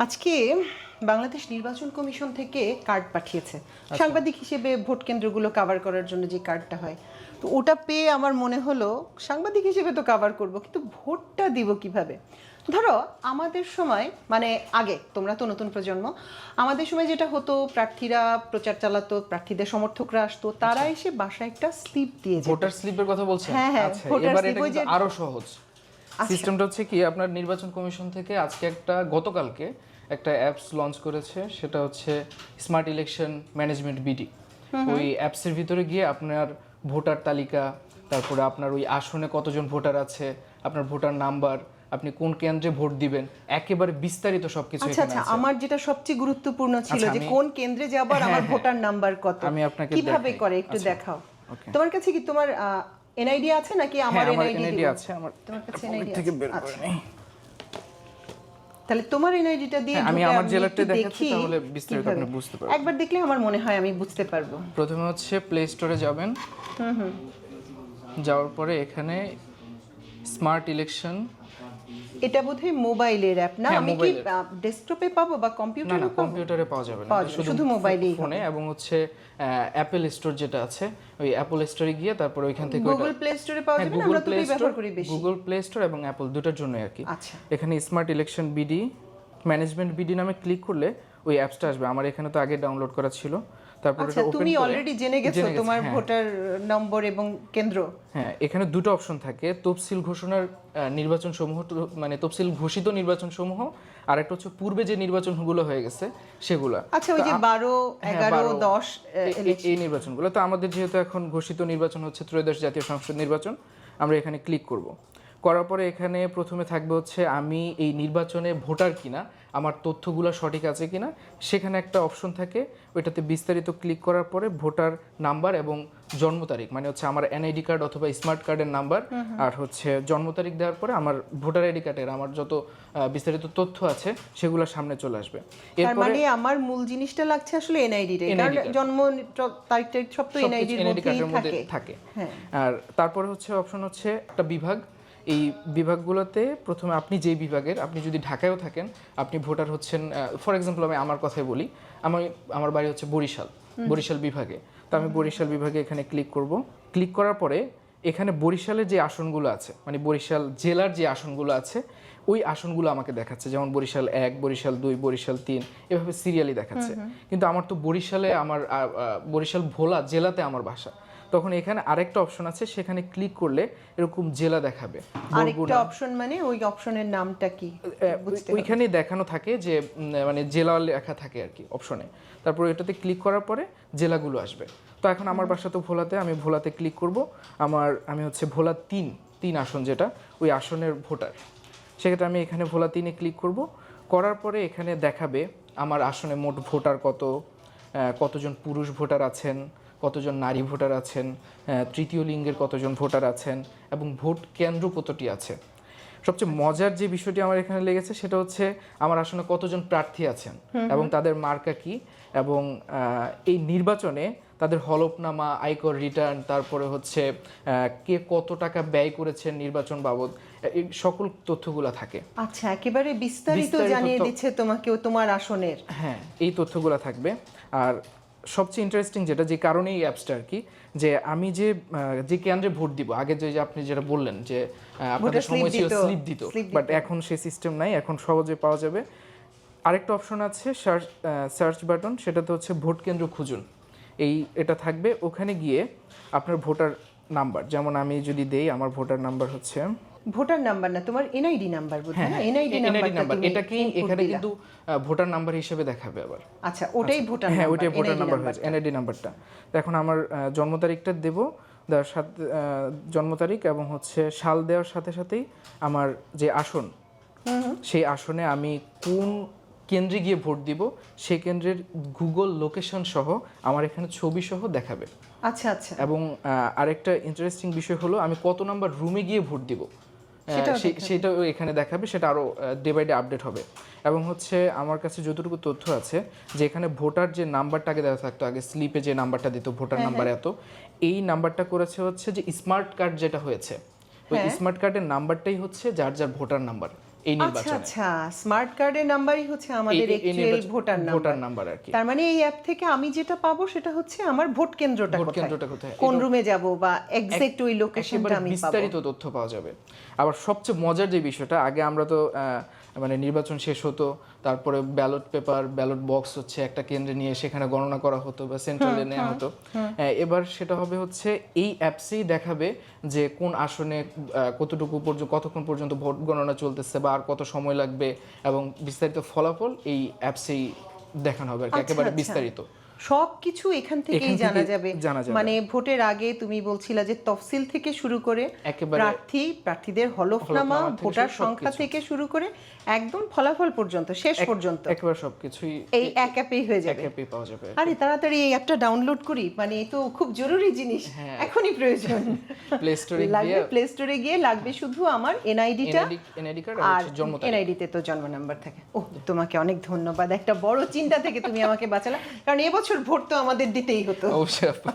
আজকে বাংলাদেশ নির্বাচন কমিশন থেকে কার্ড পাঠিয়েছে সাংবাদিক হিসেবে ভোট কেন্দ্রগুলো কভার করার জন্য যে কার্ডটা হয়, তো ওটা পেয়ে আমার মনে হলো সাংবাদিক হিসেবে তো কভার করব, কিন্তু ভোটটা দিব কিভাবে? ধরো আমাদের সময়, মানে আগে, তোমরা তো নতুন প্রজন্ম, আমাদের সময় যেটা হতো, প্রার্থীরা প্রচার চালাতো, প্রার্থীদের সমর্থকরা আসতো, তারা এসে বাসায় একটা স্লিপ দিয়ে যেত। ভোটার স্লিপের কথা বলছেন? হ্যাঁ হ্যাঁ, আচ্ছা, ভোটার এবার স্লিপ, এটা ওই যে কিন্তু আরো সহজ। সিস্টেমটা হচ্ছে কি, আপনার নির্বাচন কমিশন থেকে আজকে গতকালকে একটা অ্যাপস লঞ্চ করেছে, সেটা হচ্ছে স্মার্ট ইলেকশন ম্যানেজমেন্ট বিডি। ওই অ্যাপসের ভিতরে গিয়ে আপনার ভোটার তালিকা, তারপরে আপনার ওই আসনে কতজন ভোটার আছে, আপনার ভোটার নাম্বার, আপনি কোন কেন্দ্রে ভোট দিবেন, একেবারে বিস্তারিত সবকিছু আচ্ছা এখানে আচ্ছা, আছে। আমার যেটা সবচেয়ে গুরুত্বপূর্ণ ছিল আচ্ছা, যে কোন কেন্দ্রে যাবার আমার ভোটার নাম্বার কত, আমি আপনাকে কিভাবে দেখাই। করে একটু আচ্ছা, দেখাও। ওকে। তোমার কাছে কি তোমার এনআইডি আছে নাকি আমার হ্যাঁ, আমার এনআইডি এনআইডি দিব? আছে, আমার তোমার কাছে পকেট এনআইডি থেকে আছে? বের করে আচ্ছা, নেই। তাহলে তোমার এনআইডিটা দিয়ে হ্যাঁ, আমি ঢুকে আমার জেলারটা একটু দেখাচ্ছি, দেখি তাহলে বিস্তারিত কিভাবে। আপনি বুঝতে পারবেন। একবার দেখলে আমার মনে হয় আমি বুঝতে পারবো। প্রথমে হচ্ছে প্লে স্টোরে যাবেন, যাওয়ার পরে এখানে স্মার্ট ইলেকশন। এটা বোধহয় মোবাইলের অ্যাপ না? হ্যাঁ, আমি কি মোবাইলের। ডেস্কটপে পাবো বা না কম্পিউটারে না, পাবো? কম্পিউটারে পাওয়া যাবে না, পাওয়া এটা যাবে, শুধু মোবাইলেই হবে। ফোনে। এবং হচ্ছে অ্যাপল স্টোর যেটা আছে, ওই অ্যাপল স্টোরে গিয়ে তারপর ওইখান থেকে গুগল প্লে স্টোরে পাওয়া যাবে না? আমরা তো ব্যবহার করি বেশি। গুগল প্লে স্টোর এবং অ্যাপল দুটার জন্য আর কি। আচ্ছা, এখানে smart election BD management BD নামে ক্লিক করলে ওই অ্যাপসটা আসবে। আমার এখানে তো আগে ডাউনলোড করা ছিল, তারপর আচ্ছা, এটা ওপেন তুমি করে অলরেডি জেনে গেছো তোমার হ্যাঁ। ভোটার নম্বর এবং কেন্দ্র? হ্যাঁ, এখানে দুটো অপশন থাকে, তফসিল ঘোষণার নির্বাচন সমূহ, মানে তফসিল ঘোষিত নির্বাচন সমূহ, আর একটা হচ্ছে পূর্বে যে নির্বাচনগুলো হয়ে গেছে সেগুলা। আচ্ছা, ওই যে 12, 11, 10 এই নির্বাচনগুলো। তো আমাদের যেহেতু এখন ঘোষিত নির্বাচন হচ্ছে ত্রয়োদশ জাতীয় সংসদ নির্বাচন, আমরা এখানে ক্লিক করব। করার পরে এখানে প্রথমে থাকবে হচ্ছে আমি এই নির্বাচনে ভোটার কিনা, আমার তথ্যগুলো সঠিক আছে কিনা, সেখানে একটা অপশন থাকে, ওইটাতে বিস্তারিত ক্লিক করার পরে ভোটার নাম্বার এবং জন্ম তারিখ, মানে হচ্ছে আমার এনআইডি কার্ড অথবা স্মার্ট কার্ডের নাম্বার আর হচ্ছে জন্ম তারিখ দেওয়ার পরে আমার ভোটার আইডি কার্ডের আমার যত বিস্তারিত তথ্য আছে সেগুলো সামনে চলে আসবে। তার মানে আমার মূল জিনিসটা লাগছে আসলে এনআইডি রে, কারণ জন্ম তারিখ সব তো এনআইডির মধ্যেই থাকে। হ্যাঁ। আর তারপরে হচ্ছে অপশন হচ্ছে একটা বিভাগ, এই বিভাগগুলোতে প্রথমে আপনি যেই বিভাগের, আপনি যদি ঢাকায়ও থাকেন, আপনি ভোটার হচ্ছেন, ফর এক্সাম্পল আমি আমার কথাই বলি, আমার বাড়ি হচ্ছে বরিশাল বিভাগে। তো আমি বরিশাল বিভাগে এখানে ক্লিক করব। ক্লিক করার পরে এখানে বরিশালের যে আসনগুলো আছে, মানে বরিশাল জেলার যে আসনগুলো আছে, ওই আসনগুলো আমাকে দেখাচ্ছে, যেমন বরিশাল 1, বরিশাল 2, বরিশাল 3, এভাবে সিরিয়ালি দেখাচ্ছে। কিন্তু আমার তো বরিশালে, আমার বরিশাল ভোলা জেলাতে আমার বাসা। তখন এখানে আরেকটা অপশন আছে, সেখানে ক্লিক করলে এরকম জেলা দেখাবে। আরেকটা অপশন মানে ওই অপশনের নামটা কি? ওইখানে দেখানো থাকে যে মানে জেলা লেখা থাকে আর কি অপশনে। তারপর এটাতে ক্লিক করার পরে জেলাগুলো আসবে। তো এখন আমার বাসা তো ভোলাতে, আমি ভোলাতে ক্লিক করব। আমি হচ্ছে ভোলা 3 আসন, যেটা ওই আসনের ভোটার, সেক্ষেত্রে আমি এখানে ভোলা 3-এ ক্লিক করব। করার পরে এখানে দেখাবে আমার আসনে মোট ভোটার কতজন পুরুষ ভোটার আছেন, কতজন নারী ভোটার আছেন, তৃতীয় লিঙ্গের কতজন ভোটার আছেন, এবং ভোট কেন্দ্র কতটি আছে। সবচেয়ে মজার যে বিষয়টি আমার এখানে লেগেছে সেটা হচ্ছে আমার আসলে কতজন প্রার্থী আছেন এবং তাদের মার্কা কি, এবং এই নির্বাচনে তাদের হলফনামা, আয়কর রিটার্ন, তারপরে হচ্ছে কে কত টাকা ব্যয় করেছেন নির্বাচন বাবদ, এই সকল তথ্যগুলো থাকে। আচ্ছা, একেবারে বিস্তারিত জানিয়ে দিচ্ছে তোমাকে তোমার আসনের। হ্যাঁ, এই তথ্যগুলো থাকবে। আর সবচেয়ে ইন্টারেস্টিং যেটা, যে কারণে এই অ্যাপসটা আর কি, যে আমি যে কেন্দ্রে ভোট দিব, আগে যে আপনি যেটা বললেন যে আপনাদের সময় ছিল স্লিপ দিত, বাট এখন সেই সিস্টেম নাই, এখন সহজে পাওয়া যাবে। আরেকটা অপশন আছে সার্চ বাটন, সেটাতে হচ্ছে ভোট কেন্দ্র খুঁজুন, এটা থাকবে। ওখানে গিয়ে আপনার ভোটার নাম্বার, যেমন আমি যদি দেই, আমার ভোটার নাম্বার হচ্ছে, ভোটার নাম্বার না, তোমার এনআইডি নাম্বার বোধহয় না? এনআইডি নাম্বার এটাকেই এখানে কিন্তু ভোটার নাম্বার হিসেবে দেখাবে আবার। আচ্ছা, ওটাই ভোটার নাম্বার? হ্যাঁ, ওইটাই ভোটার NID নাম্বার হয়েছে, এনআইডি নাম্বারটা। তো এখন আমার জন্ম তারিখটা দেব, দেওয়ার সাথে জন্ম তারিখ এবং হচ্ছে সাল দেওয়ার সাথে সাথেই আমার যে আসন, সেই আসনে আমি কোন কেন্দ্রে গিয়ে ভোট দিব, সেই কেন্দ্রের গুগল লোকেশন সহ আমার এখানে ছবি সহ দেখাবে। আচ্ছা আচ্ছা। এবং আরেকটা ইন্টারেস্টিং বিষয় হলো আমি কত নাম্বার রুমে গিয়ে ভোট দিব, সেটাও এখানে দেখাবে। সেটা আরও ডে বাই ডে আপডেট হবে। এবং হচ্ছে আমার কাছে যতটুকু তথ্য আছে, যে এখানে ভোটার যে নাম্বারটা আগে দেওয়া থাকতো, আগে স্লিপে যে নাম্বারটা দিত ভোটার নাম্বার এত, এই নাম্বারটা করেছে হচ্ছে যে স্মার্ট কার্ড যেটা হয়েছে, ওই স্মার্ট কার্ডের নাম্বারটাই হচ্ছে যার ভোটার নাম্বার। এই আচ্ছা নির্বাচনে। আচ্ছা, স্মার্ট কার্ডের নাম্বারই হচ্ছে আমাদের actual voter number. Voter number আর কি। তার মানে এই অ্যাপ থেকে আমি যেটা পাবো সেটা হচ্ছে আমার ভোট কেন্দ্রটা ভোট কোথায়, কেন্দ্রটা কোথায়, কোন রুমে যাব বা এক্সাক্ট ওই লোকেশনটা একেবারে আমি পাবো। বিস্তারিত তথ্য পাওয়া যাবে। আবার সবচেয়ে মজার যে বিষয়টা, আগে আমরা তো মানে নির্বাচন শেষ হতো, তারপরে ব্যালট পেপার, ব্যালট বক্স হচ্ছে একটা কেন্দ্রে নিয়ে সেখানে গণনা করা হতো বা সেন্ট্রালে নেওয়া হতো। এবার সেটা হবে হচ্ছে এই অ্যাপসেই দেখাবে যে কোন আসনে কতটুকু পর্যন্ত, কতক্ষণ পর্যন্ত ভোট গণনা চলতেছে বা আর কত সময় লাগবে, এবং বিস্তারিত ফলাফল এই অ্যাপসেই দেখানো হবে আর কি, একেবারে বিস্তারিত। সবকিছু এখান থেকেই জানা যাবে। জানা যাবে। মানে ভোটের আগে তুমি বলছিলা যে তফসিল থেকে শুরু করে একেবারে প্রার্থীদের হলফনামা, হলফনামা থেকে ভোটার সবকিছু। সংখ্যা থেকে শুরু করে একদম ফলাফল পর্যন্ত, শেষ পর্যন্ত একেবারে সবকিছুই এই এক অ্যাপেই হয়ে যাবে। এক অ্যাপেই পাওয়া যাবে। আরে তাড়াতাড়ি এই অ্যাপটা ডাউনলোড করি, মানে এ তো খুব জরুরি জিনিস, এখনই প্রয়োজন। প্লে স্টোরে লাগবে, প্লে স্টোরে গিয়ে লাগবে শুধু আমার এনআইডিটা এনআইডি কার্ড আর আর জন্ম তারিখ। এনআইডিতে তো জন্ম নাম্বার থাকে। ও, তোমাকে অনেক ধন্যবাদ, একটা বড় চিন্তা থেকে তুমি আমাকে বাঁচালা, কারণ এবছর ভোট তো আমাদের দিতেই হতো। অবশ্যই আপু।